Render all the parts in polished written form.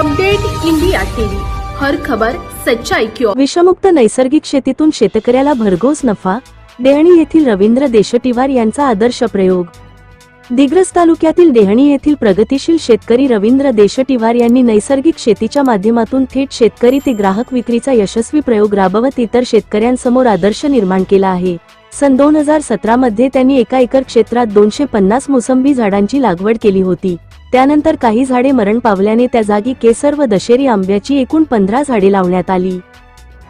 Update India TV, हर खबर सच्चाई की ओर। विषमुक्त नैसर्गिक शेतीतून शेतकऱ्याला भरघोस नफा, देहणी येथील रवींद्र देशटिवार यांचा आदर्श प्रयोग। दिग्रस तालुक्यातील देहणी येथील प्रगतिशील शेतकरी रवींद्र देशटिवार यांनी नैसर्गिक शेतीच्या माध्यमातून थेट शेतकरी ते ग्राहक विक्रीचा यशस्वी प्रयोग राबवत इतर शेतकऱ्यांसमोर आदर्श निर्माण केला आहे। सन 2017 मध्ये त्यांनी 1 एकर क्षेत्रात 250 मोसंबी झाडांची लागवड केली होती। त्यानंतर काही झाडे मरण पावल्याने त्या जागी केसर व दशेरी आंब्याची एकूण 15 झाडे लावण्यात आली।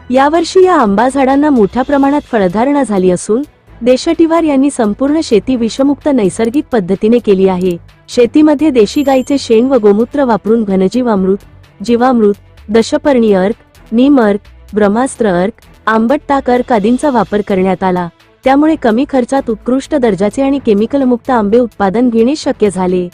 यावर्षी या आंबा झाडांना मोठ्या प्रमाणात फळधारणा झाली असून देशटिवार यांनी संपूर्ण शेती विषमुक्त नैसर्गिक पद्धतीने केली आहे। शेतीमध्ये देशी गाईचे शेण व गोमूत्र वापरून घनजीवामृत, जीवामृत, दशपर्णी अर्क, नीम अर्क, ब्रह्मास्त्र अर्क, आंबट टाक अर्क आदींचा वापर करण्यात आला। त्यामुळे कमी खर्चात उत्कृष्ट दर्जाचे आणि केमिकल मुक्त आंबे उत्पादन घेणे शक्य झाले।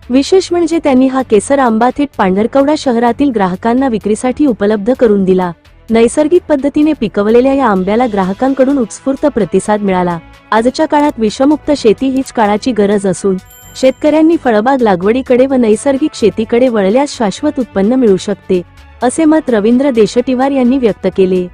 विशेष म्हणजे त्यांनी हा केसर आंबा थेट पांढरकवडा शहरातील ग्राहकांना विक्रीसाठी उपलब्ध करून दिला। नैसर्गिक पद्धतीने पिकवलेल्या या आंब्याला ग्राहकांकडून उत्स्फूर्त प्रतिसाद मिळाला। आजच्या काळात विषमुक्त शेती हीच काळाची गरज असून शेतकऱ्यांनी फळबाग लागवडीकडे व नैसर्गिक शेतीकडे वळल्यास शाश्वत उत्पन्न मिळू शकते, असे मत रवींद्र देशटिवार यांनी व्यक्त केले।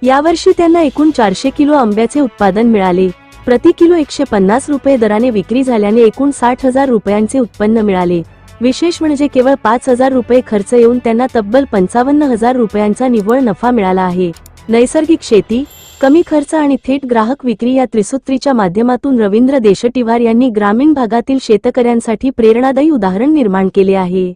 यावर्षी त्यांना एकूण 400 किलो आंब्याचे उत्पादन मिळाले। प्रति किलो 150 रुपये दराने विक्री झाल्याने एकूण 60,000 रुपयांचे उत्पन्न मिळाले। विशेष म्हणजे केवळ 5,000 रुपये खर्च येऊन त्यांना तब्बल 55,000 रुपयांचा निव्वळ नफा मिळाला आहे। नैसर्गिक शेती, कमी खर्च आणि थेट ग्राहक विक्री या त्रिसूत्रीच्या माध्यमातून रवींद्र देशटिवार यांनी ग्रामीण भागातील शेतकऱ्यांसाठी प्रेरणादायी उदाहरण निर्माण केले आहे।